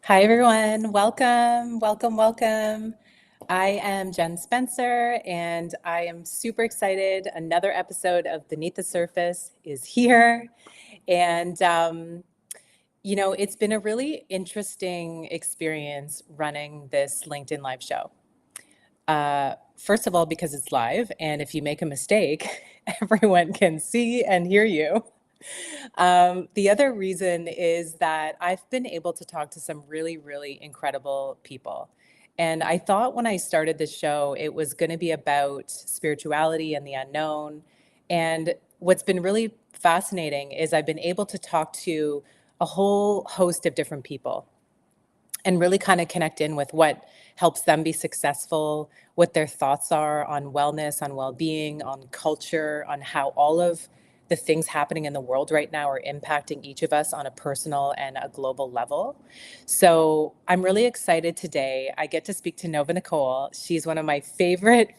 Hi, everyone. Welcome, welcome, welcome. I am Jen Spencer, and I am super excited. Another episode of Beneath the Surface is here. And, it's been a really interesting experience running this LinkedIn Live show. First of all, because it's live, and if you make a mistake, everyone can see and hear you. The other reason is that I've been able to talk to some really, really incredible people. And I thought when I started this show, it was going to be about spirituality and the unknown. And what's been really fascinating is I've been able to talk to a whole host of different people and really kind of connect in with what helps them be successful, what their thoughts are on wellness, on well-being, on culture, on how all of the things happening in the world right now are impacting each of us on a personal and a global level. So I'm really excited today. I get to speak to Nova Nicole. She's one of my favorite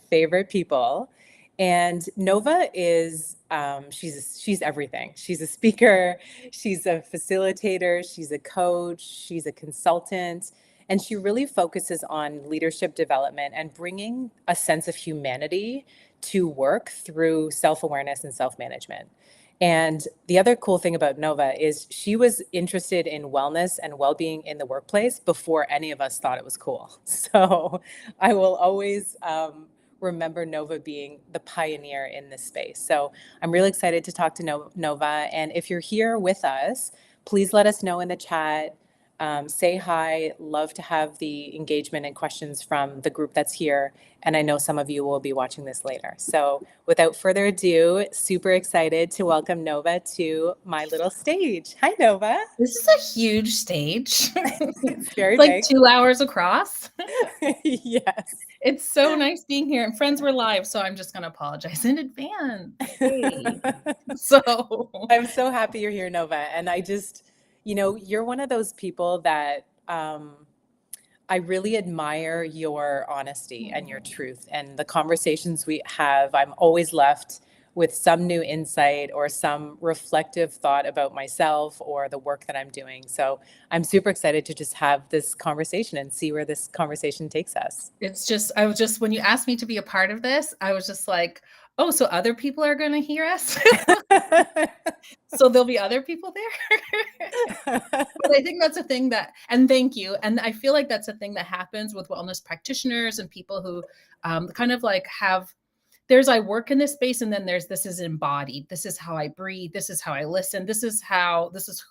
people. And Nova is she's everything. She's a speaker, she's a facilitator, she's a coach, she's a consultant, and she really focuses on leadership development and bringing a sense of humanity to work through self-awareness and self-management. And the other cool thing about Nova is she was interested in wellness and well-being in the workplace before any of us thought it was cool. So I will always remember Nova being the pioneer in this space. So I'm really excited to talk to Nova. And if you're here with us, please let us know in the chat. Say hi. Love to have the engagement and questions from the group that's here. And I know some of you will be watching this later. So without further ado, super excited to welcome Nova to my little stage. Hi, Nova. This is a huge stage. It's very It's like big. 2 hours across. Yes. It's so nice being here, and friends, we're live, so I'm just gonna apologize in advance. Hey. So I'm so happy you're here, Nova. And you're one of those people that I really admire your honesty and your truth. And the conversations we have, I'm always left with some new insight or some reflective thought about myself or the work that I'm doing. So I'm super excited to just have this conversation and see where this conversation takes us. it's just I was just when you asked me to be a part of this, I was just like, "Oh, so other people are gonna hear us? So there'll be other people there?" But I think that's a thing that and thank you, and I feel like that's a thing that happens with wellness practitioners and people who, kind of like have there's I work in this space and then there's this is embodied. This is how I breathe. This is how I listen. This is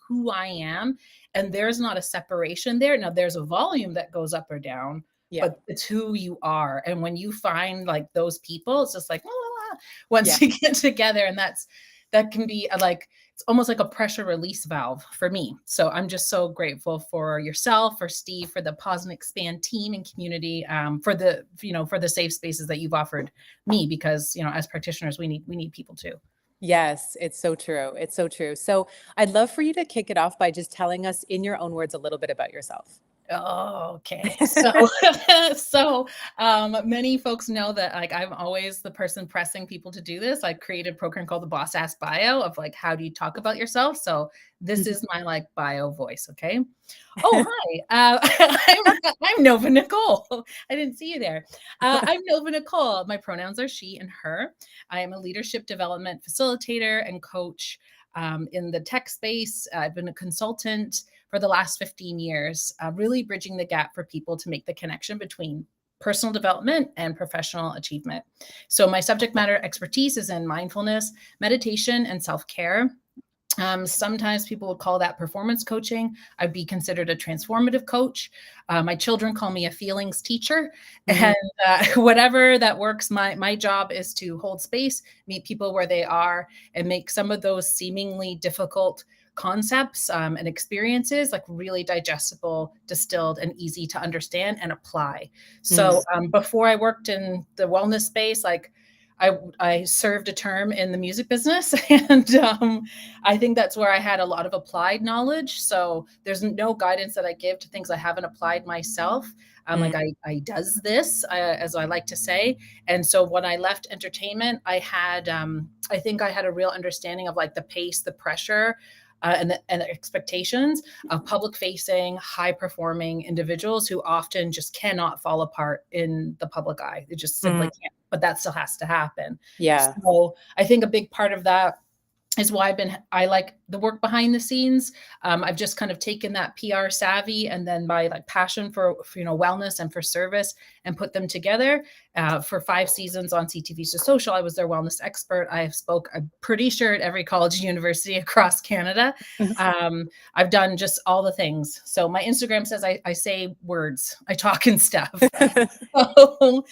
who I am. And there's not a separation there. Now there's a volume that goes up or down, Yeah. but it's who you are. And when you find like those people, it's just like, Yeah. once you get together and that can be like it's almost like a pressure release valve for me. So I'm just so grateful for yourself, for Steve, for the Pause and Expand team and community, for the for the safe spaces that you've offered me, because as practitioners we need people too. Yes, it's so true. It's so true. So I'd love for you to kick it off by just telling us in your own words a little bit about yourself. Oh, okay. So, many folks know that like I'm always the person pressing people to do this. I created a program called the Boss Ass Bio of like how do you talk about yourself. So this is my like bio voice. Okay. Oh, hi. I'm Nova Nicole. I didn't see you there. I'm Nova Nicole. My pronouns are she and her. I am a leadership development facilitator and coach in the tech space. I've been a consultant for the last 15 years, really bridging the gap for people to make the connection between personal development and professional achievement. So, my subject matter expertise is in mindfulness, meditation, and self care. Sometimes people would call that performance coaching. I'd be considered a transformative coach. My children call me a feelings teacher, Mhm. and whatever that works. My job is to hold space, meet people where they are, and make some of those seemingly difficult concepts and experiences like really digestible, distilled, and easy to understand and apply. Mm. So before I worked in the wellness space, like I served a term in the music business, and I think that's where I had a lot of applied knowledge. So there's no guidance that I give to things I haven't applied myself. Like Mm. I does this, as I like to say. And so when I left entertainment, I think I had a real understanding of like the pace, the pressure, and expectations of public facing, high performing individuals who often just cannot fall apart in the public eye. It just simply Mm, can't, but that still has to happen. yeah. So I think a big part of that is why I like the work behind the scenes. I've just kind of taken that PR savvy and then my like passion for wellness and for service and put them together. For 5 seasons on CTV So Social, I was their wellness expert. I have spoke, I'm pretty sure, at every college and university across Canada. I've done just all the things. So my Instagram says I say words, I talk and stuff. So,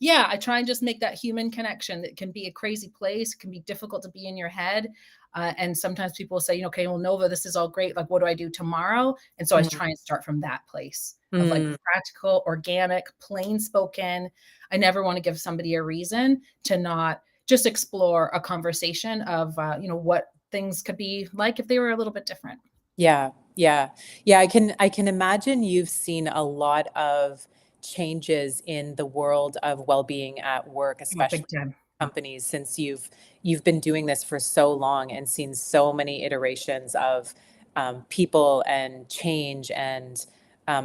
yeah, I try and just make that human connection. It can be a crazy place. It can be difficult to be in your head. And sometimes people say, okay, well, Nova, this is all great. Like, what do I do tomorrow? And so I Mm, try and start from that place of like mm, practical, organic, plain spoken. I never want to give somebody a reason to not just explore a conversation of, what things could be like if they were a little bit different. yeah, yeah, yeah. I can imagine you've seen a lot of changes in the world of well-being at work, Yeah, especially big time. companies, since you've been doing this for so long and seen so many iterations of people and change and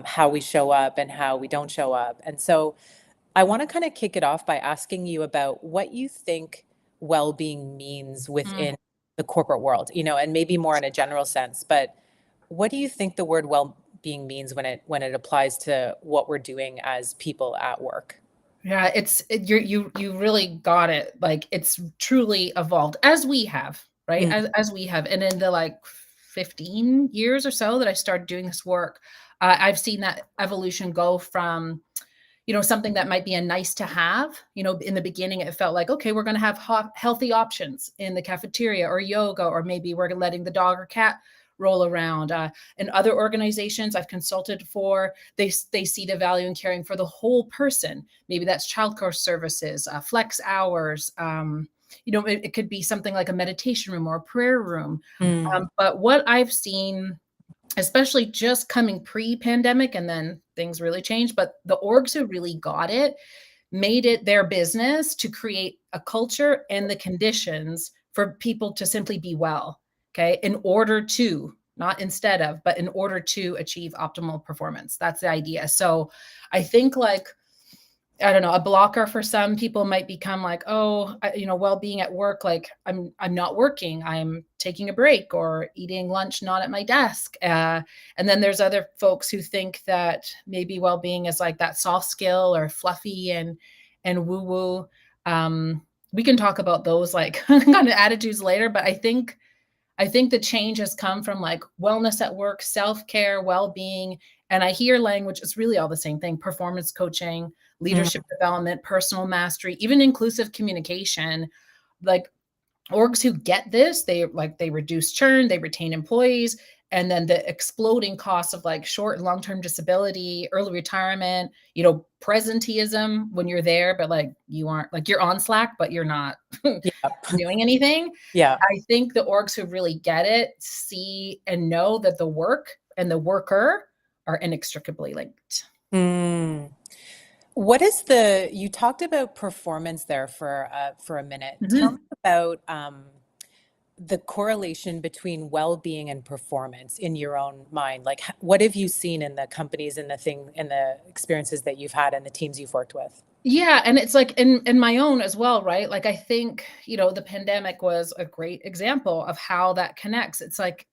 how we show up and how we don't show up. And so I want to kind of kick it off by asking you about what you think well-being means Mm. within the corporate world, and maybe more in a general sense, but what do you think the word well-being means when it applies to what we're doing as people at work? Yeah, you really got it. Like it's truly evolved as we have, right? Mm, As we have, and in the like 15 years or so that I started doing this work, I've seen that evolution go from something that might be a nice to have. In the beginning, it felt like, okay, we're going to have healthy options in the cafeteria or yoga, or maybe we're letting the dog or cat roll around. In other organizations I've consulted for, they see the value in caring for the whole person. Maybe that's childcare services, flex hours. It could be something like a meditation room or a prayer room. mm, But what I've seen, especially just coming pre-pandemic, and then things really changed, but the orgs who really got it made it their business to create a culture and the conditions for people to simply be well, okay, in order to, not instead of, but in order to achieve optimal performance. That's the idea. So I think, like, I don't know, a blocker for some people might become like, oh, well-being at work, like I'm not working, I'm taking a break or eating lunch not at my desk. And then there's other folks who think that maybe well-being is like that soft skill or fluffy and woo-woo. We can talk about those like kind of attitudes later, but I think the change has come from like wellness at work, self-care, well-being, and I hear language, it's really all the same thing: performance coaching, mm, leadership development, personal mastery, even inclusive communication. Like orgs who get this, they reduce churn, they retain employees, and then the exploding costs of like short and long-term disability, early retirement, presenteeism when you're there, but like you aren't, like you're on Slack, but you're not yeah, doing anything. yeah. I think the orgs who really get it see and know that the work and the worker are inextricably linked. Mm. You talked about performance there for a minute. Tell me Mhm. about the correlation between well-being and performance in your own mind. Like, what have you seen in the companies and the experiences that you've had and the teams you've worked with? Yeah, and it's like in my own as well, right? Like I think, the pandemic was a great example of how that connects. It's like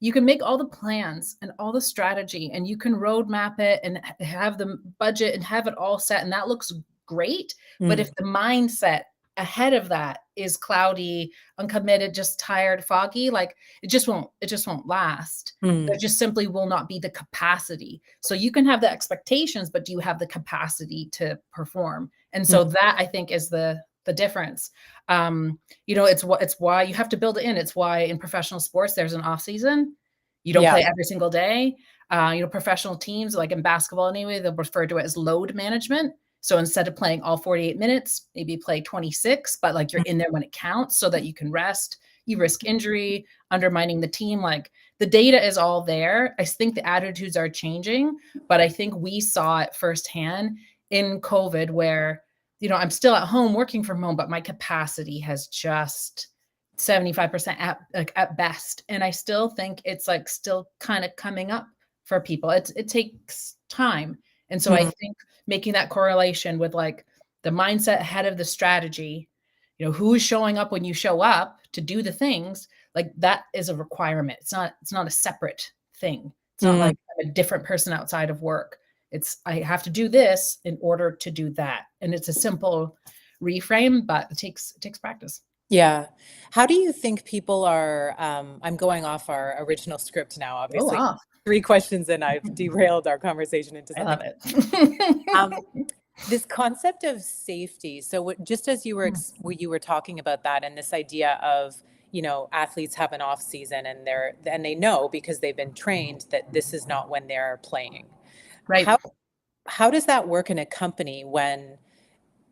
you can make all the plans and all the strategy and you can roadmap it and have the budget and have it all set, and that looks great. But if Mm, the mindset ahead of that is cloudy, uncommitted, just tired, foggy, like it just won't last. There mm, just simply will not be the capacity. So you can have the expectations, but do you have the capacity to perform? And mm, so that, I think, is the difference. It's why you have to build it in. It's why in professional sports there's an off season. You don't yeah. play every single day. Professional teams, like in basketball anyway, they'll refer to it as load management. So instead of playing all 48 minutes, maybe play 26, but like you're in there when it counts so that you can rest. You risk injury, undermining the team. Like the data is all there. I think the attitudes are changing, but I think we saw it firsthand in COVID where I'm still at home working from home, but my capacity has just 75% at best. And I still think it's like still kind of coming up for people. It takes time. And so I Mm, think making that correlation with like the mindset ahead of the strategy, who is showing up when you show up to do the things, like that is a requirement. It's not a separate thing. It's not mm. like I'm a different person outside of work. It's I have to do this in order to do that. And it's a simple reframe, but it takes practice. Yeah. How do you think people are, I'm going off our original script now, Go obviously. off. 3 questions and I've derailed our conversation into I something. love it. Um, this concept of safety. So just as you were talking about that and this idea of, athletes have an off season and they know because they've been trained that this is not when they're playing. Right. How does that work in a company when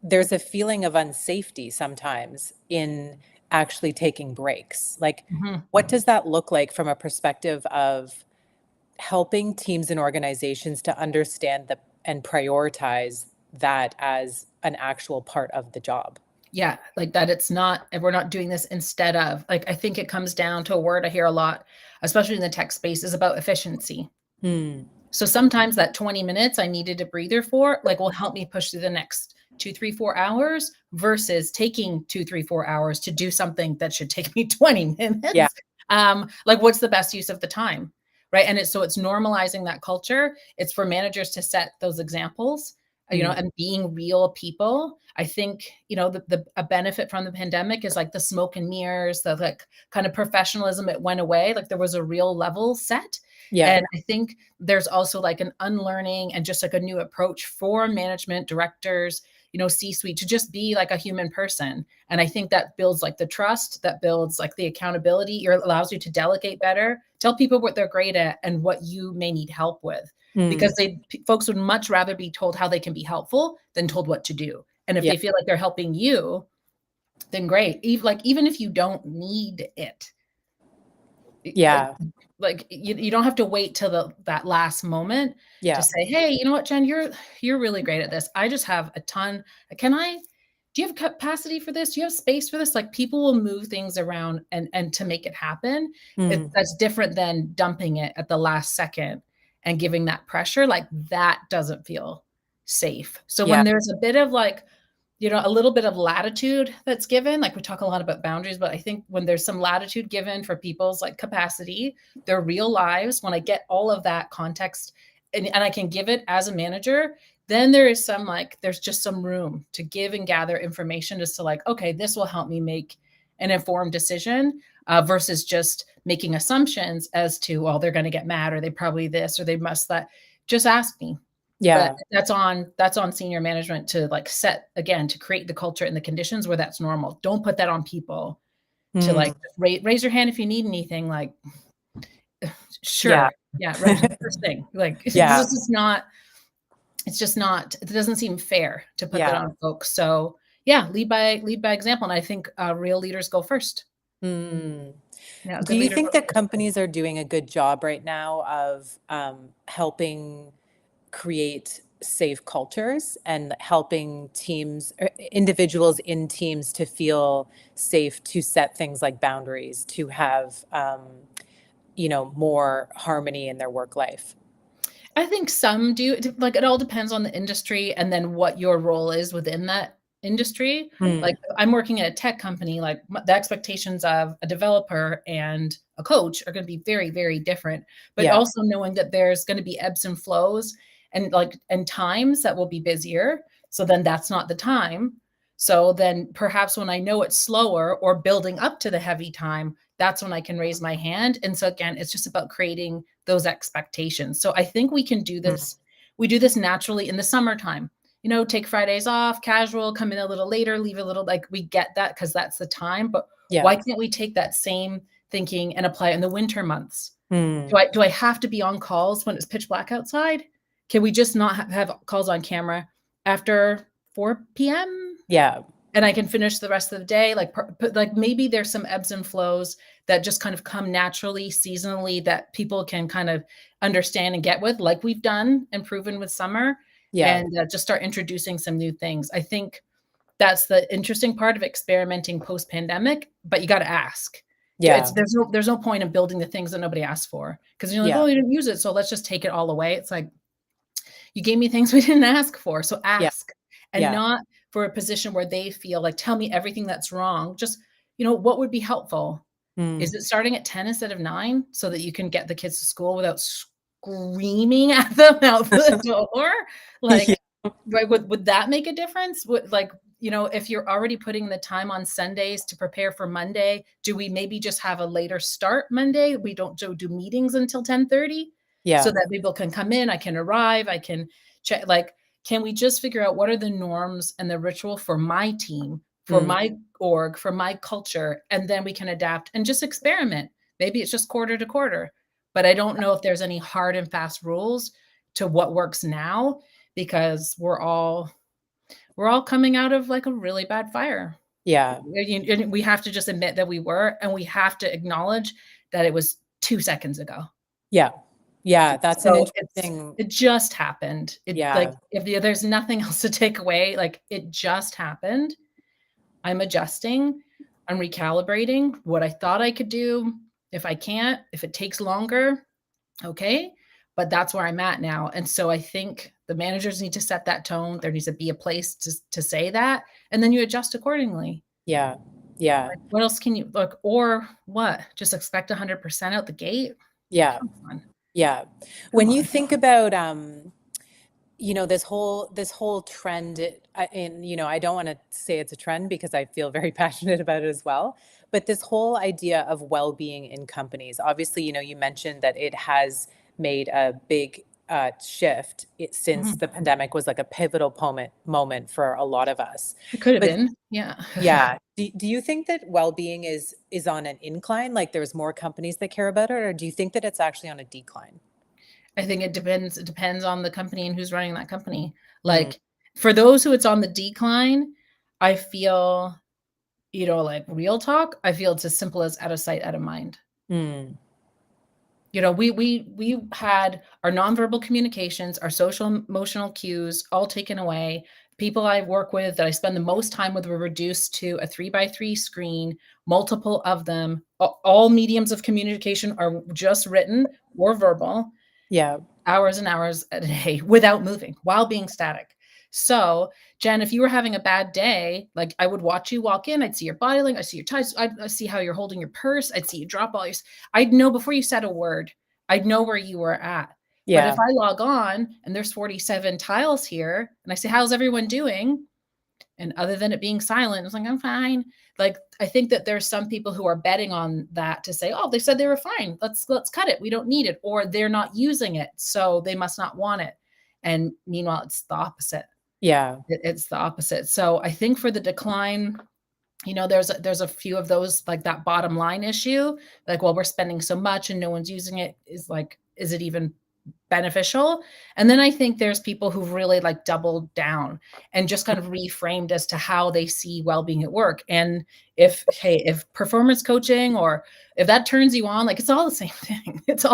there's a feeling of unsafety sometimes in actually taking breaks? Like, Mhm. what does that look like from a perspective of helping teams and organizations to understand and prioritize that as an actual part of the job? Yeah, like that it's not and we're not doing this instead of. Like, I think it comes down to a word I hear a lot, especially in the tech space, is about efficiency. Hmm. So sometimes that 20 minutes I needed a breather for, like, will help me push through the next 2, 3, 4 hours versus taking 2, 3, 4 hours to do something that should take me 20 Yeah. minutes. Like, what's the best use of the time? Right. And it's normalizing that culture. It's for managers to set those examples, Hmm. and being real people. I think, a benefit from the pandemic is like the smoke and mirrors, the like kind of professionalism, it went away. Like there was a real level set. Yeah. And I think there's also like an unlearning and just like a new approach for management directors, C-suite, to just be like a human person. And I think that builds like the trust, that builds like the accountability, it allows you to delegate better, tell people what they're great at and what you may need help with. Hmm. Because folks would much rather be told how they can be helpful than told what to do. And if Yeah. they feel like they're helping you, then great. Even if you don't need it, like Yeah. you don't have to wait till that last moment to Yeah. say, hey, you know what, Jen, you're really great at this. I just have a ton. Can I do you have capacity for this? Do you have space for this? Like people will move things around and to make it happen. Hmm. That's different than dumping it at the last second and giving that pressure. Like that doesn't feel safe. So Yeah. when there's a bit of like, a little bit of latitude that's given, like we talk a lot about boundaries, but I think when there's some latitude given for people's like capacity, their real lives, when I get all of that context and I can give it as a manager, then there's just some room to give and gather information as to like, okay, this will help me make an informed decision versus just making assumptions as to, well, they're going to get mad or they probably this or they must that. Just ask me. But Yeah. that's on senior management to like set again to create the culture and the conditions where that's normal. Don't put that on people to Hmm. like raise your hand if you need anything. Like, Yeah. sure, yeah, right. First thing, like this Yeah. is not. It's just not. It doesn't seem fair to put that Yeah. on folks. So yeah, lead by example, and I think real leaders go first. Hmm. Yeah, a Do good you leader think goes that first. companies are doing a good job right now of helping create safe cultures and helping teams, or individuals in teams to feel safe to set things like boundaries, to have, more harmony in their work life? I think some do. Like, it all depends on the industry and then what your role is within that industry. Like, Mm, I'm working at a tech company, like, the expectations of a developer and a coach are gonna be very, very different, but yeah. also knowing that there's gonna be ebbs and flows and times that will be busier, so then that's not the time. So then perhaps when I know it's slower or building up to the heavy time, that's when I can raise my hand, and so again, it's just about creating those expectations. So I think we can do Mm, this. We do this naturally in the summertime. Take Fridays off, casual, come in a little later, leave a little, like we get that because that's the time. But yeah. why can't we take that same thinking and apply it in the winter months? Do Mm, I do I have to be on calls when it's pitch black outside? Can we just not have calls on camera after 4 p.m.? yeah. And I can finish the rest of the day, like maybe there's some ebbs and flows that just kind of come naturally, seasonally, that people can kind of understand and get with, like we've done and proven with summer, Yeah. and just start introducing some new things. I think that's the interesting part of experimenting post-pandemic, but you got to ask. Yeah. There's no point in building the things that nobody asked for because you're like, Yeah. oh, you didn't use it, so let's just take it all away. It's like you gave me things we didn't ask for, so Yeah. ask, and Yeah. not for a position where they feel like, tell me everything that's wrong. Just, what would be helpful? Is Mm. it starting at 10 instead of 9 so that you can get the kids to school without screaming at them out the door? Yeah. Like, right, would that make a difference? Would, like, if you're already putting the time on Sundays to prepare for Monday, do we maybe just have a later start Monday? We don't do meetings until 10:30 so Yeah. that people can come in, I can arrive, I can check, like, can we just figure out what are the norms and the ritual for my team, for Mm. my org, for my culture, and then we can adapt and just experiment. Maybe it's just quarter to quarter, but I don't know if there's any hard and fast rules to what works now because we're all coming out of like a really bad fire. Yeah. And we have to just admit that we were, and we have to acknowledge that it was 2 seconds ago. Yeah. Yeah. That's an So interesting. it just happened. It, like, Yeah. if there's nothing else to take away, like, it just happened. I'm adjusting, I'm recalibrating what I thought I could do. If I can't, if it takes longer, okay, but that's where I'm at now, and so I think the managers need to set that tone. There needs to be a place to say that, and then you adjust accordingly. Yeah. Yeah. Like, what else can you look, or what? Just expect 100% out the gate? Yeah. Come on, Yeah. come When you on. think about, this whole trend, and I don't want to say it's a trend because I feel very passionate about it as well. But this whole idea of well-being in companies, obviously, you mentioned that it has made a big shift since Mhm. the pandemic was like a pivotal moment for a lot of us. It could have But been, yeah. yeah, do you think that well-being is on an incline? Like there's more companies that care about it, or do you think that it's actually on a decline? I think it depends on the company and who's running that company. Mm, Like, for those who it's on the decline, I feel, like, real talk, I feel it's as simple as out of sight, out of mind. mm, We had our nonverbal communications, our social emotional cues all taken away. People I work with that I spend the most time with were reduced to a 3 by 3 screen, multiple of them. All mediums of communication are just written or verbal, yeah. hours and hours a day without moving while being static. So, Jen, if you were having a bad day, like, I would watch you walk in, I'd see your body language, I see your ties, I see how you're holding your purse, I'd see you drop all your, I'd know before you said a word, I'd know where you were at. But if Yeah. I log on and there's 47 tiles here and I say, how's everyone doing? And other than it being silent, it's like, I'm fine. Like, I think that there's some people who are betting on that to say, oh, they said they were fine. Let's cut it. We don't need it. Or they're not using it. So they must not want it. And meanwhile, it's the opposite. Yeah. It's the opposite. So I think for the decline, there's a few of those, like that bottom line issue. Like, well, we're spending so much and no one's using it. Is like, is it even beneficial? And then I think there's people who've really like doubled down and just kind of reframed as to how they see well-being at work. And if performance coaching, or if that turns you on, like, it's all the same thing. Yeah. It's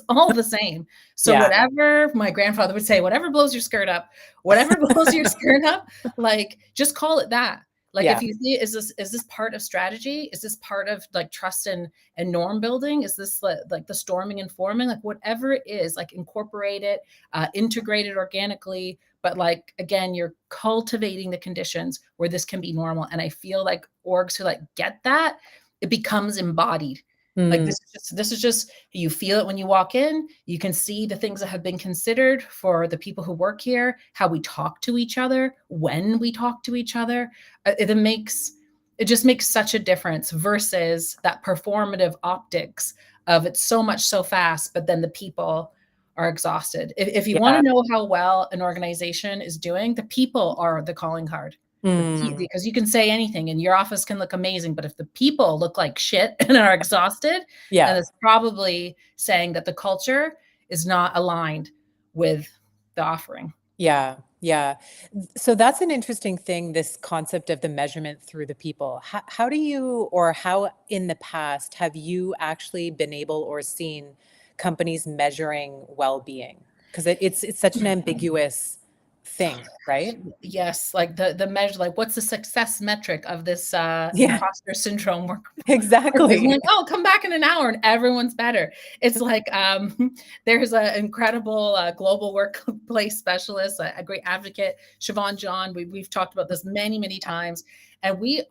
all the same. So Yeah. whatever my grandfather would say, whatever blows your skirt up, whatever blows your skirt up, like, just call it that. Like, Yeah. if you see, is this part of strategy? Is this part of like trust and norm building? Is this like the storming and forming? Like, whatever it is, like, incorporate it, integrate it organically. But, like, again, you're cultivating the conditions where this can be normal. And I feel like orgs who like get that, it becomes embodied. Like, Mm, this is just you feel it when you walk in. You can see the things that have been considered for the people who work here, how we talk to each other, when we talk to each other. It just makes such a difference versus that performative optics of it's so much so fast, but then the people are exhausted. If you want yeah. to know how well an organization is doing, the people are the calling card. Mm, Because you can say anything and your office can look amazing, but if the people look like shit and are exhausted, then yeah. it's probably saying that the culture is not aligned with the offering. Yeah. Yeah. So that's an interesting thing, this concept of the measurement through the people. How do you, or how in the past have you actually been able or seen companies measuring well-being? Because it's such an ambiguous thing, right? Yes, like the measure, like what's the success metric of this Yeah, imposter syndrome work? Person exactly. like, oh, come back in an hour and everyone's better. It's like there's an incredible global workplace specialist, a great advocate, Siobhan John. We've talked about this many, many times, and we've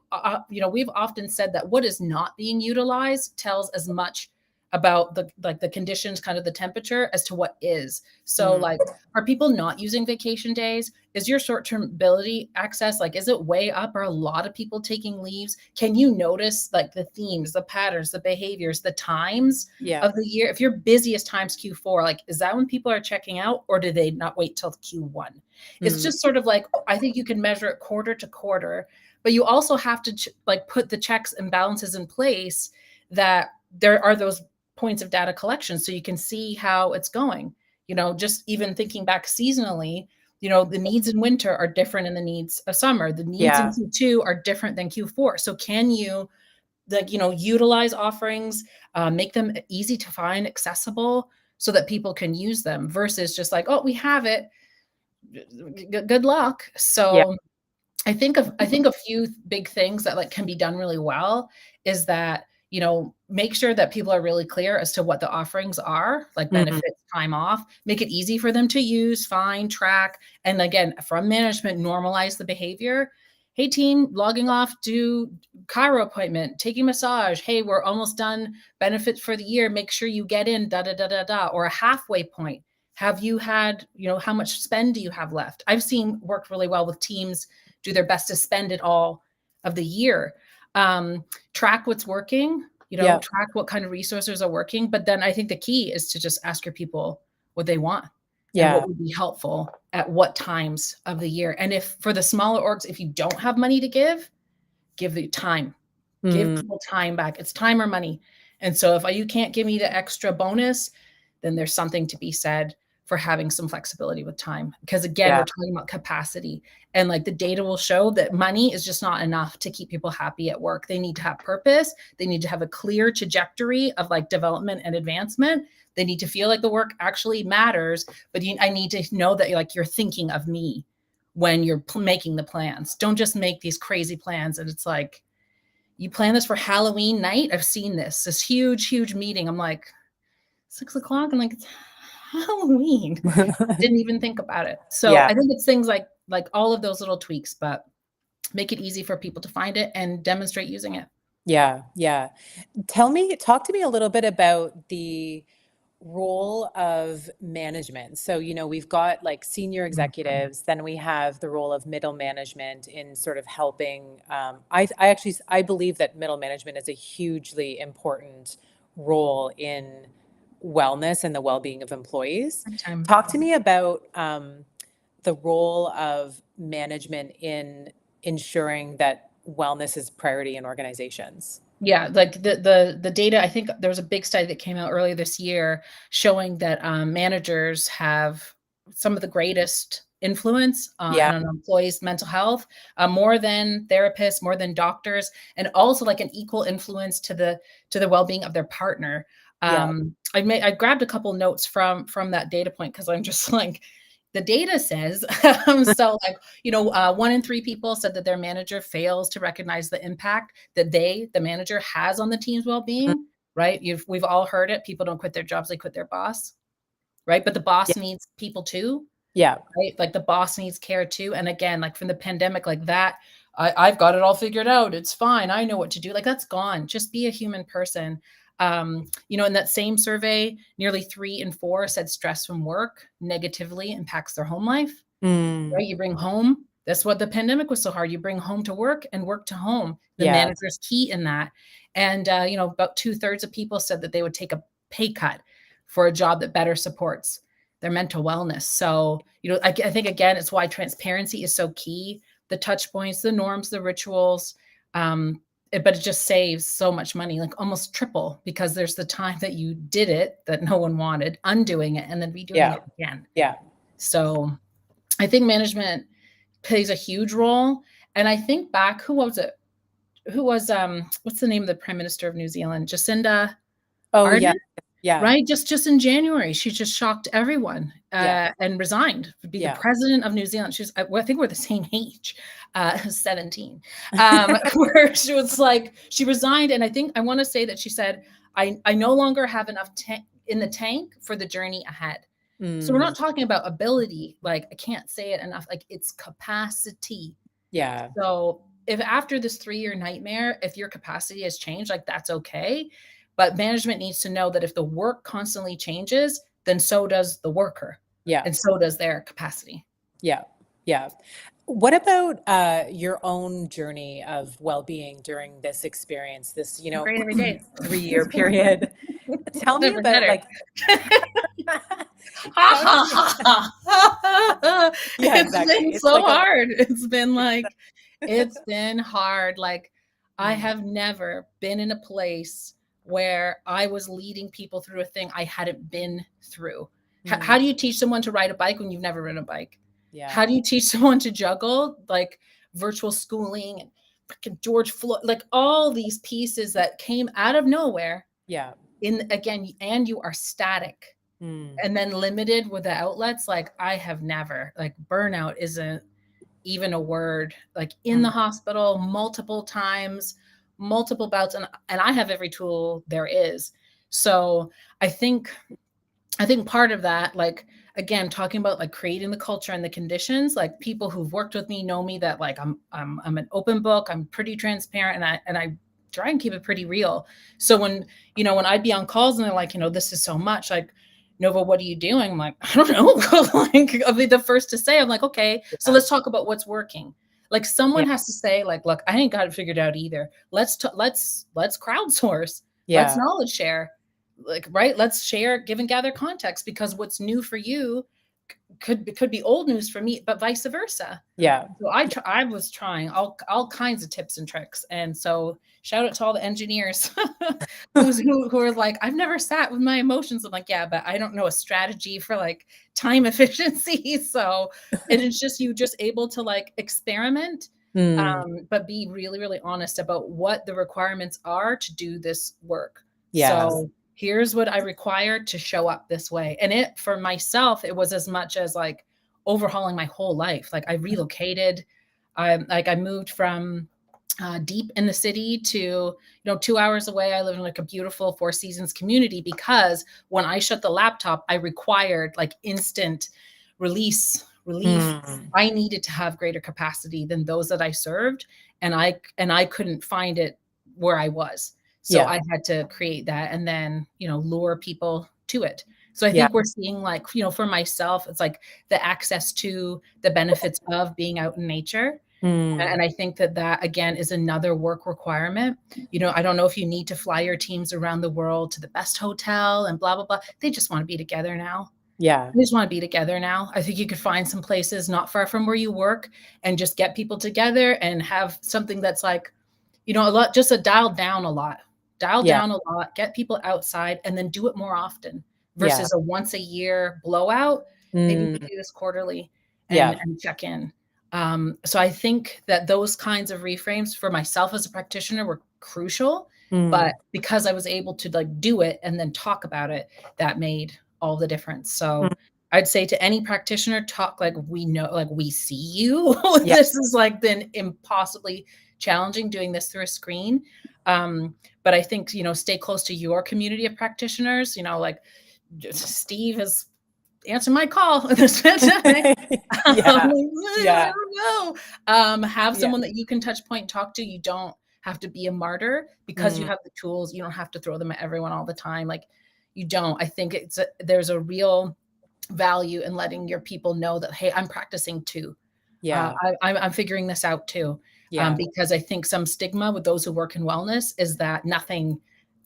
often said that what is not being utilized tells as much about the conditions, kind of the temperature, as to what is. So Mm, like, are people not using vacation days? Is your short-term ability access, like, is it way up? Are a lot of people taking leaves? Can you notice like the themes, the patterns, the behaviors, the times yeah. of the year? If your busiest time's Q4, like, is that when people are checking out, or do they not wait till Q1? It's Mm, just sort of like, I think you can measure it quarter to quarter, but you also have to like put the checks and balances in place, that there are those points of data collection so you can see how it's going. Just even thinking back seasonally, the needs in winter are different than the needs of summer. The needs in yeah. Q2 are different than Q4. So can you, like, utilize offerings, make them easy to find, accessible, so that people can use them, versus just like, oh, we have it, good luck. Yeah. So I think a few big things that like can be done really well is that, make sure that people are really clear as to what the offerings are, like Mhm. benefits, time off, make it easy for them to use, find, track, and again, from management, normalize the behavior. Hey team, logging off, do chiro appointment, taking massage. Hey, we're almost done benefits for the year. Make sure you get in, da da da da da, or a halfway point. Have you had, how much spend do you have left? I've seen work really well with teams do their best to spend it all of the year. Track what's working, Yeah. track what kind of resources are working. But then I think the key is to just ask your people what they want and Yeah. what would be helpful at what times of the year. And if for the smaller orgs, if you don't have money to give the time, give Mm, people time back. It's time or money. And so if you can't give me the extra bonus, then there's something to be said for having some flexibility with time. Because again, yeah. we're talking about capacity, and like the data will show that money is just not enough to keep people happy at work. They need to have purpose. They need to have a clear trajectory of like development and advancement. They need to feel like the work actually matters. But I need to know that you're thinking of me when you're making the plans. Don't just make these crazy plans. And it's like, you plan this for Halloween night. I've seen this huge, huge meeting. I'm like, 6 o'clock. I'm like, it's Halloween. Didn't even think about it. So Yeah. I think it's things like all of those little tweaks, but make it easy for people to find it and demonstrate using it. Yeah. Yeah. Talk to me a little bit about the role of management. So, we've got like senior executives, then we have the role of middle management in sort of helping. I believe that middle management is a hugely important role in wellness and the well-being of employees. Every time. Talk to me about the role of management in ensuring that wellness is priority in organizations. Yeah, like the data, I think there was a big study that came out earlier this year showing that managers have some of the greatest influence Yeah. and on employees' mental health, more than therapists, more than doctors, and also like an equal influence to the well-being of their partner. Yeah. I grabbed a couple notes from that data point because I'm just like, the data says so like, 1 in 3 people said that their manager fails to recognize the impact that the manager, has on the team's Mm, well-being, right? We've all heard it. People don't quit their jobs, they quit their boss, right? But the yeah. boss needs people too, Yeah. right? Like the boss needs care too. And again, like from the pandemic, like that, I've got it all figured out. It's fine. I know what to do. Like that's gone. Just be a human person. In that same survey, nearly 3 in 4 said stress from work negatively impacts their home life, Mm, right? You bring home, that's what the pandemic was so hard. You bring home to work and work to home. The yeah. manager's key in that. And, about 2/3 of people said that they would take a pay cut for a job that better supports their mental wellness. So, I think again, it's why transparency is so key. The touch points, the norms, the rituals, but it just saves so much money, like almost triple, because there's the time that you did it that no one wanted, undoing it, and then redoing Yeah. it again. Yeah. So I think management plays a huge role. And I think back, who was it? Who was what's the name of the Prime Minister of New Zealand? Jacinda Oh, yeah. Ardern? Yeah. right? Just in January, she just shocked everyone, Yeah. and resigned to be the Yeah. president of New Zealand. She's well, I think we're the same age, 17, where she was like, she resigned, and I think I want to say that she said, I no longer have enough in the tank for the journey ahead. So we're Mm, not talking about ability, like I can't say it enough, like it's capacity. yeah. So if after this 3-year nightmare, if your capacity has changed, like that's okay. But management needs to know that if the work constantly changes, then so does the worker Yeah. and so does their capacity. Yeah. Yeah. What about your own journey of well-being during this experience, this, Great every day. 3-year period? Tell me Never about better. like how did you Yeah, It's exactly. been It's so like a hard. It's been hard. Like, I Mm, have never been in a place where I was leading people through a thing I hadn't been through. mm, How do you teach someone to ride a bike when you've never ridden a bike? How yeah. do you teach someone to juggle, like virtual schooling and freaking George Floyd, like all these pieces that came out of nowhere Yeah. in again, and you are static Mm, and then limited with the outlets. Like, I have never, like, burnout isn't even a word, like in the mm, hospital multiple times, multiple bouts, and I have every tool there is. So I think I think part of that, like, again, talking about like creating the culture and the conditions, like people who've worked with me know me that like I'm an open book, I'm pretty transparent, and I try and keep it pretty real. So when I'd be on calls and they're like, this is so much, like, Nova, what are you doing? I'm like, I don't know. Like, I'll be the first to say, I'm like, okay, so yeah. let's talk about what's working. Like, Yeah. someone has to say, like, look, I ain't got it figured out either. Let's crowdsource. Let's Yeah. knowledge share, like, right, let's share, give and gather context, because what's new for you could be old news for me, but vice versa. Yeah. So I was trying all kinds of tips and tricks, and so shout out to all the engineers who are like, I've never sat with my emotions. I'm like, yeah, but I don't know a strategy for like time efficiency. So, and it's just you just able to like experiment, Mm, but be really really honest about what the requirements are to do this work. yeah. So here's what I require to show up this way. And it, for myself, it was as much as like overhauling my whole life. Like, I relocated. I moved from deep in the city to 2 hours away. I live in like a beautiful Four Seasons community, because when I shut the laptop, I required like instant relief. Mm, I needed to have greater capacity than those that I served, and I couldn't find it where I was. So yeah. I had to create that and then, lure people to it. So I Yeah. think we're seeing, like, for myself, it's like the access to the benefits of being out in nature. Mm, And I think that again is another work requirement. I don't know if you need to fly your teams around the world to the best hotel and blah, blah, blah. They just want to be together now. yeah. They just want to be together now. I think you could find some places not far from where you work and just get people together and have something that's like, a lot, just a dial Yeah. down a lot, get people outside, and then do it more often Yeah. versus a once a year blowout. Maybe we Mm, do this quarterly and, yeah. and check in. So I think that those kinds of reframes for myself as a practitioner were crucial, Mm, but because I was able to like do it and then talk about it, that made all the difference. mm, So I'd say to any practitioner, talk like we know, like we see you. yeah. This has like been impossibly challenging doing this through a screen. But I think, stay close to your community of practitioners, like Steve has answered my call this pandemic. I'm Yeah. like, I Yeah. don't know. Have Yeah. someone that you can touch point and talk to. You don't have to be a martyr because you Mm, have the tools. You don't have to throw them at everyone all the time. Like, you don't. I think there's a real value in letting your people know that, hey, I'm practicing too. yeah. I'm figuring this out too. Yeah. Because I think some stigma with those who work in wellness is that nothing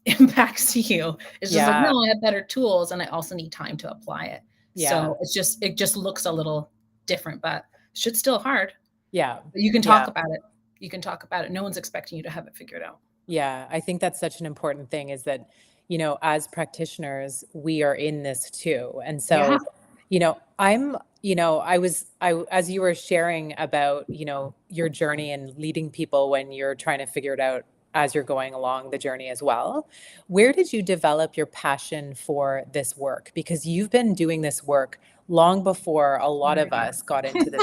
impacts you. It's just like, Yeah. no, I have better tools and I also need time to apply it. Yeah. So it just looks a little different, but shit's still hard. Yeah. But you can talk Yeah. about it. You can talk about it. No one's expecting you to have it figured out. Yeah, I think that's such an important thing is that, as practitioners, we are in this too. And Yeah. so, as you were sharing about, your journey and leading people when you're trying to figure it out as you're going along the journey as well. Where did you develop your passion for this work? Because you've been doing this work long before a lot of us got into this.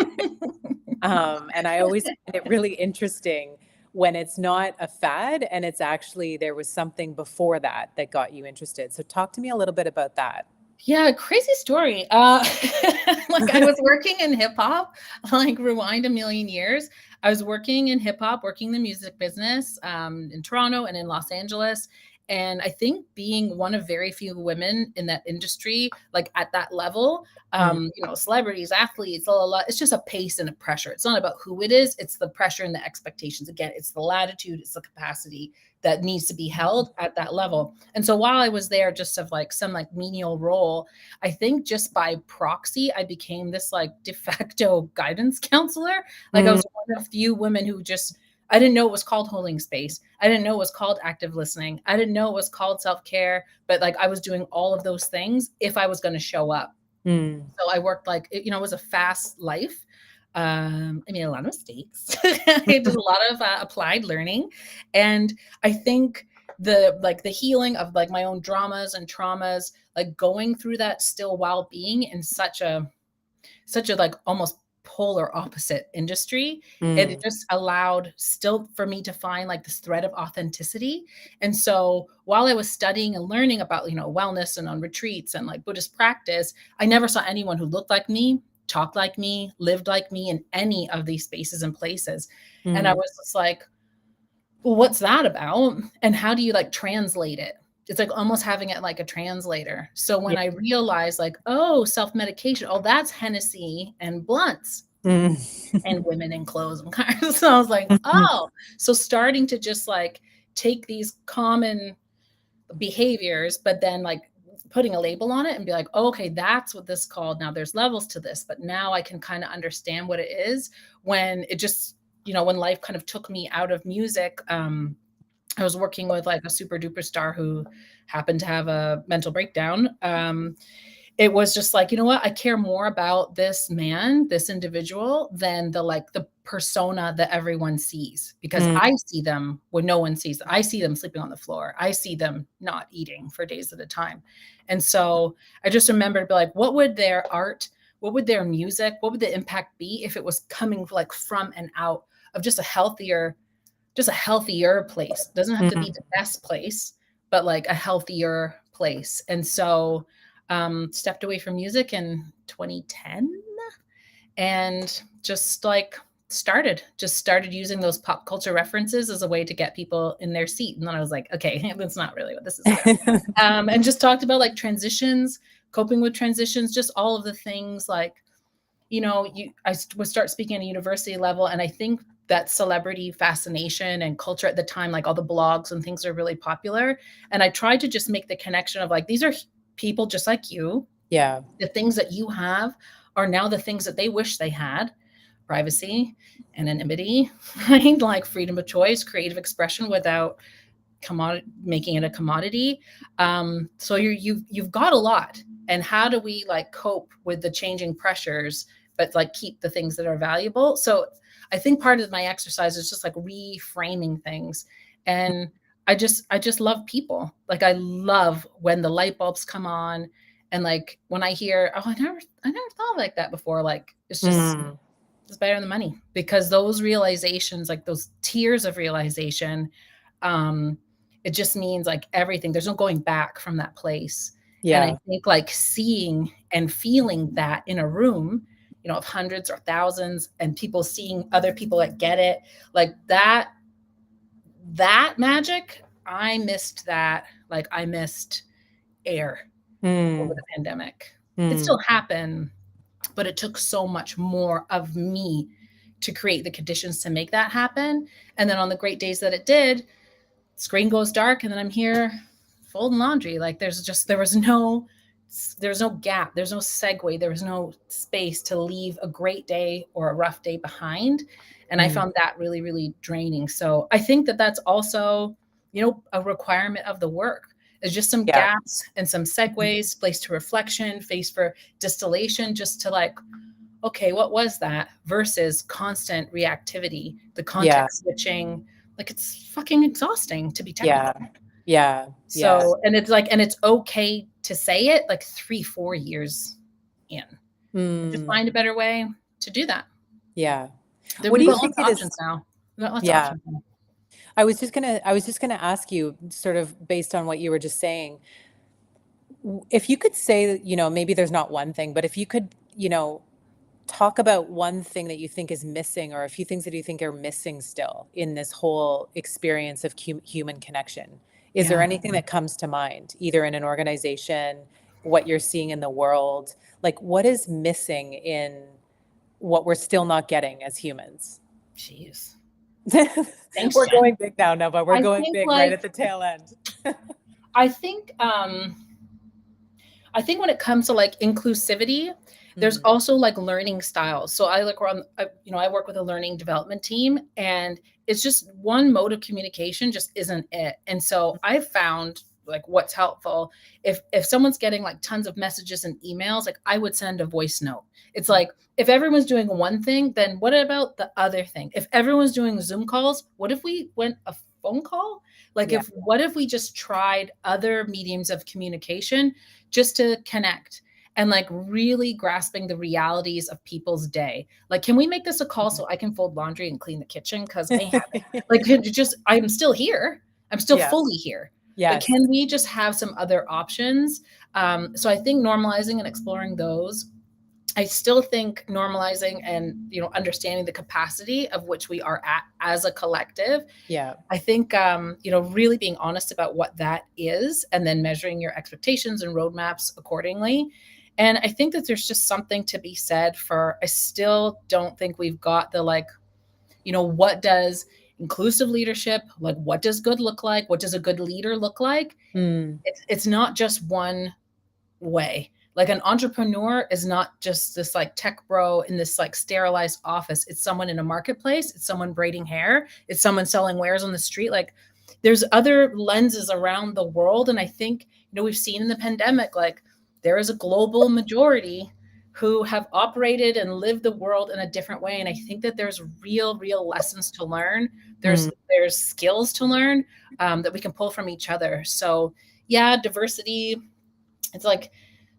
And I always find it really interesting when it's not a fad and it's actually there was something before that that got you interested. So talk to me a little bit about that. Yeah, crazy story. Like I was working in hip hop, like rewind a million years. I was working in hip hop, working the music business in Toronto and in Los Angeles. And I think being one of very few women in that industry, like at that level, Mm, celebrities, athletes, a lot, it's just a pace and a pressure. It's not about who it is, it's the pressure and the expectations. Again, it's the latitude, it's the capacity that needs to be held at that level. And so while I was there just of like some like menial role, I think just by proxy, I became this like de facto guidance counselor. Like I mm, was one of few women who just, I didn't know it was called holding space. I didn't know it was called active listening. I didn't know it was called self-care, but like I was doing all of those things if I was going to show up. mm. So I worked like, it was a fast life. I made a lot of mistakes. I did a lot of applied learning. And I think the healing of like my own dramas and traumas, like going through that still while being in such a like almost polar opposite industry, it Mm, just allowed still for me to find like this thread of authenticity. And so while I was studying and learning about wellness and on retreats and like Buddhist practice, I never saw anyone who looked like me, talked like me, lived like me in any of these spaces and places. And I mm. was just like, well, what's that about? And how do you like translate it? It's like almost having it like a translator. So when Yeah. I realized like, oh, self-medication, oh, that's Hennessy and blunts Mm. and women in clothes and cars. So I was like, oh, so starting to just like take these common behaviors, but then like putting a label on it and be like, oh, okay, that's what this is called. Now there's levels to this, but now I can kind of understand what it is when it just, when life kind of took me out of music. I was working with like a super duper star who happened to have a mental breakdown. It was just like, you know what? I care more about this man, this individual, than the persona that everyone sees, because Mm, I see them when no one sees them. I see them sleeping on the floor. I see them not eating for days at a time. And so I just remember to be like, what would their art, what would their music, what would the impact be if it was coming like from and out of just a healthier place. It doesn't have to be mm. the best place, but like a healthier place. And so stepped away from music in 2010 and just started using those pop culture references as a way to get people in their seat. And then I was like, okay, that's not really what this is about. And just talked about like transitions, coping with transitions, just all of the things like, I would start speaking at a university level, and I think that celebrity fascination and culture at the time, like all the blogs and things are really popular. And I tried to just make the connection of like, these are people just like you. Yeah. The things that you have are now the things that they wish they had: privacy, anonymity, right? Like freedom of choice, creative expression without making it a commodity. So you've got a lot. And how do we like cope with the changing pressures, but like keep the things that are valuable? So I think part of my exercise is just like reframing things. And I just love people. Like I love when the light bulbs come on, and like when I hear, oh, I never thought like that before. Like Mm, it's better than money, because those realizations, like those tears of realization, um, it just means like everything. There's no going back from that place. And I yeah. think like seeing and feeling that in a room, of hundreds or thousands, and people seeing other people that get it, like that magic, I missed that. Like I missed air over Mm, the pandemic. It mm. still happened, but it took so much more of me to create the conditions to make that happen. And then on the great days that it did, screen goes dark, and then I'm here folding laundry. Like there was no gap, there's no segue, there was no space to leave a great day or a rough day behind. And I Mm. found that really, really draining. So I think that that's also, a requirement of the work, is just some Yeah. gaps and some segues, place to reflection, face for distillation, just to like, okay, what was that, versus constant reactivity, the Yeah. context switching. Like it's fucking exhausting to be Yeah. technical. Yeah. Yeah. So, and it's like, and it's okay to say it like 3-4 years in. Just Mm. find a better way to do that. Yeah. Then What do we've you got think lots of it is? options now. We've got lots of Yeah. options now. I was just gonna ask you, sort of based on what you were just saying, if you could say, maybe there's not one thing, but if you could, talk about one thing that you think is missing, or a few things that you think are missing still in this whole experience of human connection. Is there Yeah. anything that comes to mind, either in an organization, what you're seeing in the world? Like, what is missing in what we're still not getting as humans? Jeez. Thanks, We're Jen. going big now, Nova. We're I going think big right like at the tail end. I think I think when it comes to like inclusivity, there's Mm, also like learning styles. So I like run, I work with a learning development team, and it's just one mode of communication just isn't it. And so I've found like what's helpful if someone's getting like tons of messages and emails, like I would send a voice note. It's mm, like if everyone's doing one thing, then what about the other thing? If everyone's doing Zoom calls, what if we went a phone call? Like yeah. if what if we just tried other mediums of communication just to connect and like really grasping the realities of people's day. Like, can we make this a call so I can fold laundry and clean the kitchen? Because I haven't. Like, could you just, I'm still here. I'm still Yeah. fully here. But Yes. can we just have some other options? So I think normalizing and exploring those. I still think normalizing and understanding the capacity of which we are at as a collective. Yeah. I think really being honest about what that is, and then measuring your expectations and roadmaps accordingly. And I think that there's just something to be said for, I still don't think we've got the like, what does inclusive leadership, like what does good look like? What does a good leader look like? Mm, It's not just one way. Like an entrepreneur is not just this like tech bro in this like sterilized office. It's someone in a marketplace. It's someone braiding hair. It's someone selling wares on the street. Like there's other lenses around the world. And I think, we've seen in the pandemic, like there is a global majority who have operated and lived the world in a different way. And I think that there's real lessons to learn. mm, There's skills to learn that we can pull from each other. So yeah, diversity, it's like,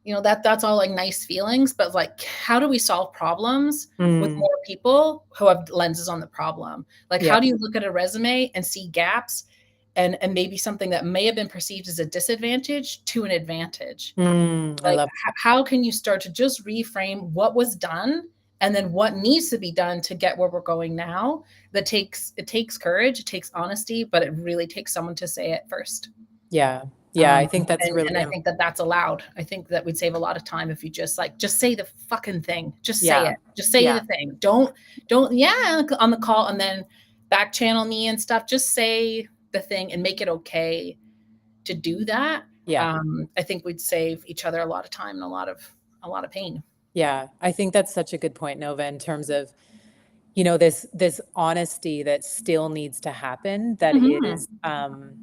that's all like nice feelings, but like how do we solve problems with mm. more people who have lenses on the problem? Like Yeah. how do you look at a resume and see gaps, and maybe something that may have been perceived as a disadvantage to an advantage? I Like love. how can you start to just reframe what was done and then what needs to be done to get where we're going now? It takes courage, it takes honesty, but it really takes someone to say it first. Yeah. Yeah. I think that's And really, I think that that's allowed. I think that we'd save a lot of time if you just say the fucking thing. Just say yeah. it. Just say Yeah. the thing. Yeah, on the call and then back channel me and stuff. Just say the thing and make it okay to do that. Yeah. I think we'd save each other a lot of time and a lot of pain. Yeah. I think that's such a good point, Nova, in terms of, this honesty that still needs to happen, Mhm.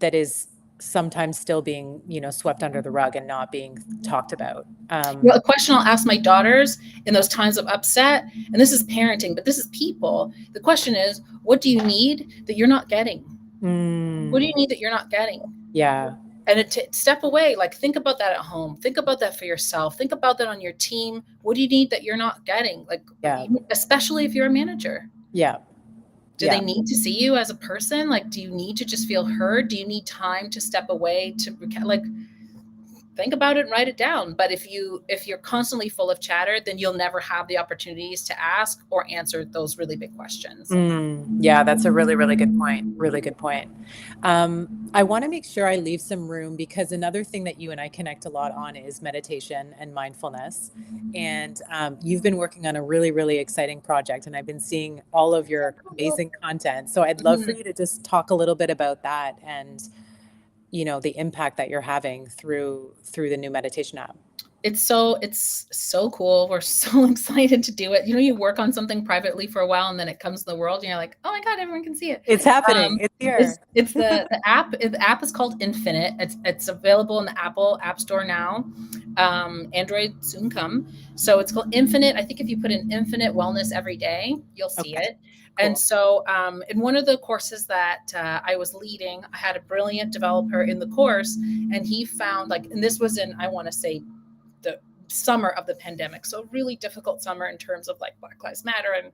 that is sometimes still being, swept under the rug and not being talked about. Well, a question I'll ask my daughters in those times of upset, and this is parenting, but this is people. The question is, what do you need that you're not getting? What do you Mm, need that you're not getting? yeah. And step away, like think about that at home, think about that for yourself, think about that on your team. What do you need that you're not getting? Like Yeah. especially if you're a manager, Yeah. do they Yeah. need to see you as a person? Like do you need to just feel heard? Do you need time to step away to like think about it and write it down? But if you're constantly full of chatter, then you'll never have the opportunities to ask or answer those really big questions. Yeah, that's a really, really good point. Really good point. I want to make sure I leave some room, because another thing that you and I connect a lot on is meditation and mindfulness. And you've been working on a really, really exciting project, and I've been seeing all of your amazing content. So I'd love for Mhm. you to just talk a little bit about that, and the impact that you're having through the new meditation app. It's so cool. We're so excited to do it. You know, you work on something privately for a while and then it comes to the world and you're like, "Oh my God, everyone can see it." It's happening. Um, It's it's here. it's the app is called Infinite. It's available in the Apple App Store now. Android soon come. So it's called Infinite. I think if you put in Infinite Wellness every day, you'll see Okay, it. And cool. so, in one of the courses that I was leading, I had a brilliant developer in the course, and he found like, and this was in, I want to say, the summer of the pandemic. So really difficult summer in terms of like Black Lives Matter and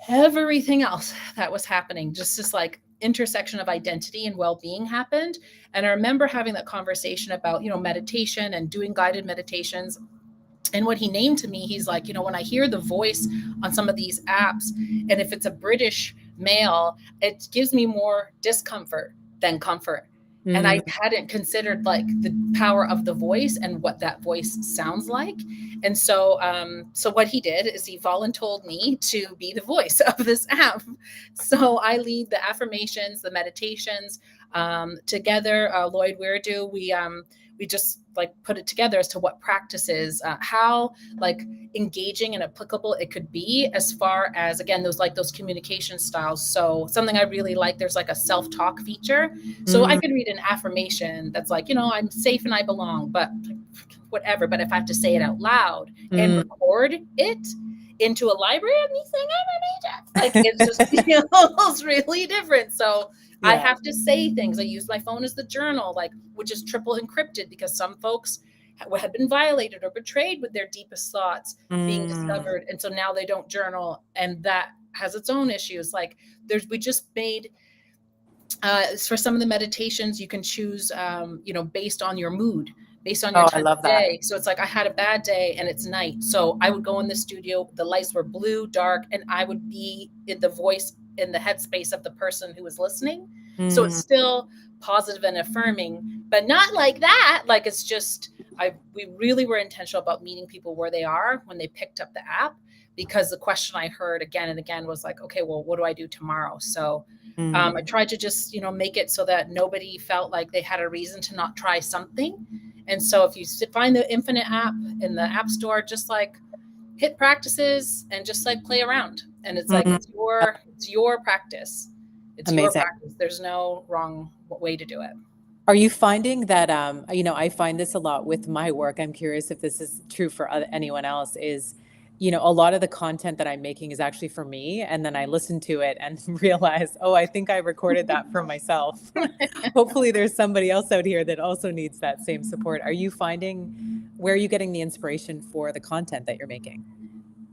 everything else that was happening. Just this like intersection of identity and well-being happened. And I remember having that conversation about, meditation and doing guided meditations. And what he named to me, he's like, when I hear the voice on some of these apps, and if it's a British male, it gives me more discomfort than comfort. And I Mm, hadn't considered like the power of the voice and what that voice sounds like. And so what he did is he voluntold me to be the voice of this app. So I lead the affirmations, the meditations, together. Lloyd Weirdo, we just like put it together as to what practices, how like engaging and applicable it could be, as far as, again, those communication styles. So something I really like, there's like a self-talk feature. So I mm, could read an affirmation that's like, I'm safe and I belong, but whatever. But if I have to say it out loud and mm. record it into a library of me saying I'm a like, it's just feels really different. So I Yeah. have to say things. I use my phone as the journal, like, which is triple encrypted, because some folks had been violated or betrayed with their deepest thoughts being Mm. discovered, and so now they don't journal, and that has its own issues. Like, we just made, for some of the meditations, you can choose, based on your mood, based on your Oh, I time love of that. day. So it's like I had a bad day and it's night. So I would go in the studio, the lights were blue, dark, and I would be in the voice, in the headspace of the person who was listening. So it's Mm. still positive and affirming, but not like that. Like, it's just, we really were intentional about meeting people where they are when they picked up the app, because the question I heard again and again was like, okay, well, what do I do tomorrow? So I Mm. tried to just, make it so that nobody felt like they had a reason to not try something. And so if you find the Infinite app in the App Store, just like hit practices and just like play around. And it's like, Mm. it's your practice. It's your Amazing. practice. There's no wrong way to do it. Are you finding that, I find this a lot with my work. I'm curious if this is true for anyone else, is, a lot of the content that I'm making is actually for me. And then I listen to it and realize, oh, I think I recorded that for myself. Hopefully there's somebody else out here that also needs that same support. Are you finding, where are you getting the inspiration for the content that you're making?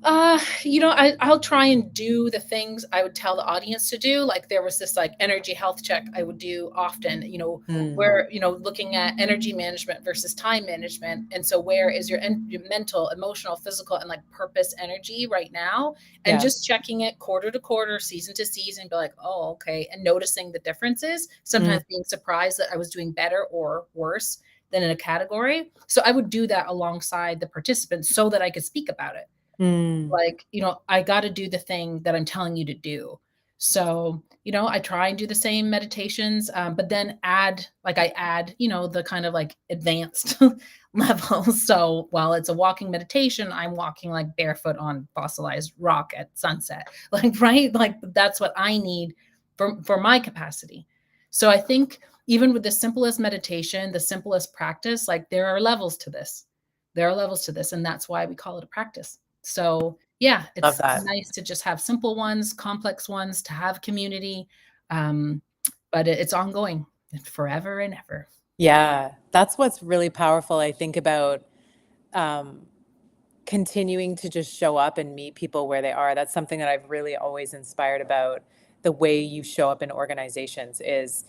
I'll try and do the things I would tell the audience to do. Like, there was this like energy health check I would do often, Mm. where, looking at energy management versus time management. And so where is your mental, emotional, physical, and like purpose energy right now? And Yeah. just checking it quarter to quarter, season to season, be like, oh, okay. And noticing the differences, Mm. sometimes being surprised that I was doing better or worse than in a category. So I would do that alongside the participants so that I could speak about it. Mm. Like, I got to do the thing that I'm telling you to do. So, I try and do the same meditations, but then I add, the kind of like advanced levels. So while it's a walking meditation, I'm walking like barefoot on fossilized rock at sunset. Like, right? Like, that's what I need for my capacity. So I think even with the simplest meditation, the simplest practice, like, there are levels to this. There are levels to this, and that's why we call it a practice. So, yeah, Love it's that. nice to just have simple ones, complex ones, to have community, um, but it's ongoing, forever and ever. Yeah. That's what's really powerful, I think, about, um, continuing to just show up and meet people where they are. That's something that I've really always inspired about the way you show up in organizations is,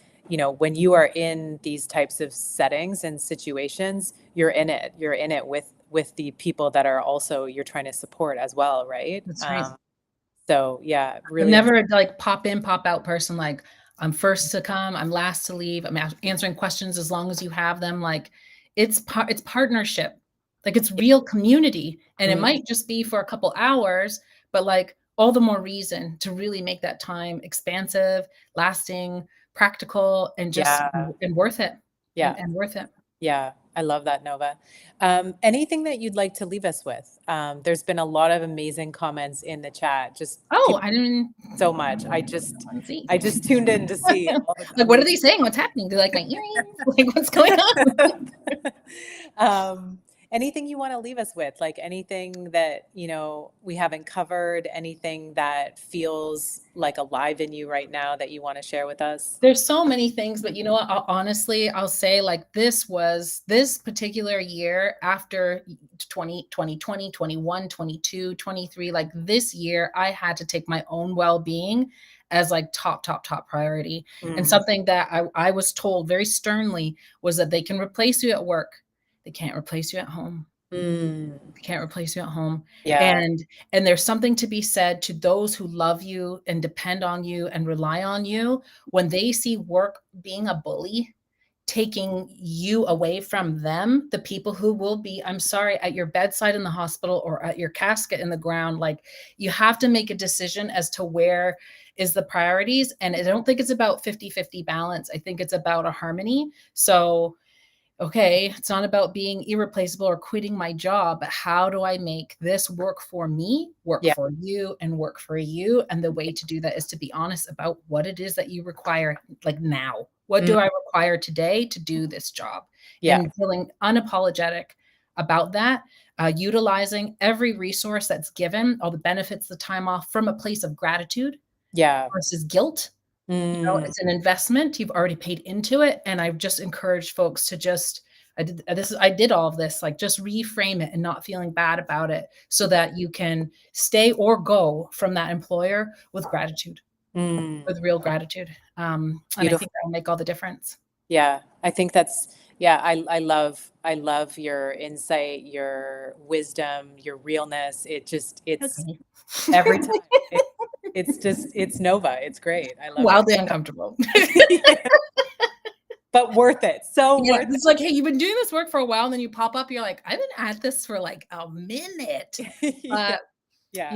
when you are in these types of settings and situations, you're in it. You're in it with the people that are also you're trying to support as well, right? That's right. So yeah, I'm really. never a, like, pop in, pop out person, like, I'm first to come, I'm last to leave, I'm answering questions as long as you have them. Like, it's partnership. Like, it's real community, and it Mm, might just be for a couple hours, but, like, all the more reason to really make that time expansive, lasting, practical, and just yeah, and worth it, yeah, and worth it. yeah. I love that, Nova. Anything that you'd like to leave us with? There's been a lot of amazing comments in the chat. Just Oh, people, I didn't so much. let's see. I just tuned in to see all the Like, what are amazing. they saying? What's happening? Do they like my earrings? Like, what's going on? um, Anything you want to leave us with, like anything that, we haven't covered, anything that feels like alive in you right now that you want to share with us? There's so many things, but you know what? Honestly, I'll say like this particular year after 2020, 21, 22, 23, like this year, I had to take my own well-being as like top priority. And Mm, something that I was told very sternly was that they can replace you at work. They can't replace you at home. mm, Can't replace you at home. yeah, And there's something to be said to those who love you and depend on you and rely on you when they see work being a bully, taking you away from them, the people who will be, I'm sorry, at your bedside in the hospital or at your casket in the ground. Like, you have to make a decision as to where is the priorities. And I don't think it's about 50-50 balance. I think it's about a harmony. So okay, it's not about being irreplaceable or quitting my job, but how do I make this work for me, work yeah, for you, and work for you? And the way to do that is to be honest about what it is that you require, like now. What mm, do I require today to do this job? yeah, And feeling unapologetic about that, utilizing every resource that's given, all the benefits, the time off from a place of gratitude yeah. versus guilt. Mm, It's an investment, you've already paid into it, and I've just encouraged folks to just I did all of this, like, just reframe it and not feeling bad about it so that you can stay or go from that employer with gratitude, mm. with real gratitude, and I Beautiful. think that'll make all the difference. Yeah, I think that's yeah, I love your insight, your wisdom, your realness. It's Okay. every time. It, it's Nova. It's great. I love it. Wildly uncomfortable. But worth it. So Yeah, worth it's like, "Hey, you've been doing this work for a while," and then you pop up, you're like, "I've been at this for, like, a minute." it. Yeah. Uh Yeah.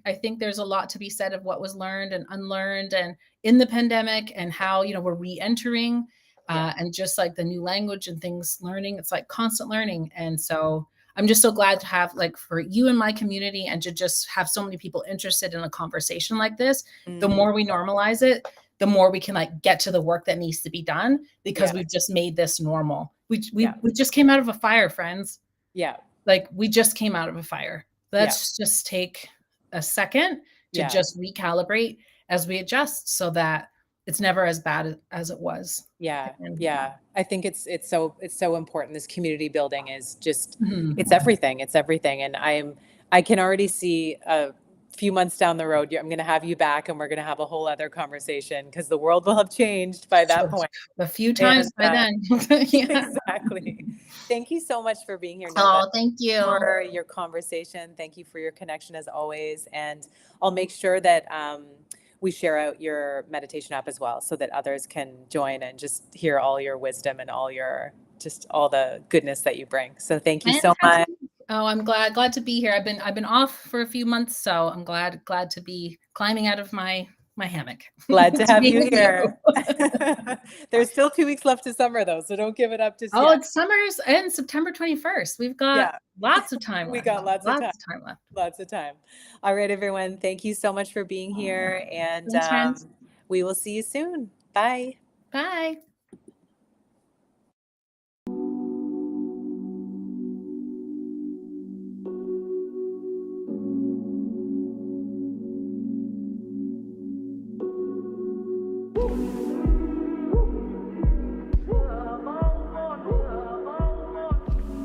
I think there's a lot to be said of what was learned and unlearned and in the pandemic and how, we're re-entering, Yeah. and just like the new language and things learning, it's like constant learning. And so I'm just so glad to have like for you and my community and to just have so many people interested in a conversation like this. The Mm, more we normalize it, the more we can like get to the work that needs to be done because yeah. we've just made this normal. We Yeah. we we just came out of a fire, friends. Yeah. Like, we just came out of a fire. Yeah. Let's just take a second to Yeah. just recalibrate as we adjust so that it's never as bad as it was. Yeah, And yeah. I think it's so important. This community building is just it's mhm. everything. It's everything. And I can already see a few months down the road, I'm going to have you back and we're going to have a whole other conversation because the world will have changed by that point. A few And times by then. Yeah. exactly. Thank you so much for being here, Nova, Oh, thank you. for your conversation. Thank you for your connection as always. And I'll make sure that we share out your meditation app as well so that others can join and just hear all your wisdom and just all the goodness that you bring. So thank you so Fantastic. much. Oh, I'm glad to be here. I've been off for a few months, so I'm glad to be climbing out of my hammock Glad to to have be you with you. here. There's still 2 weeks left to summer though, so don't give it up just Oh, yet. it's summer's and September 21st. We've got Yeah, lots of time we left. got lots of time. Lots of time left. Lots of time. All right, everyone. Thank you so much for being here. And Thanks, friends. we will see you soon. Bye. Bye.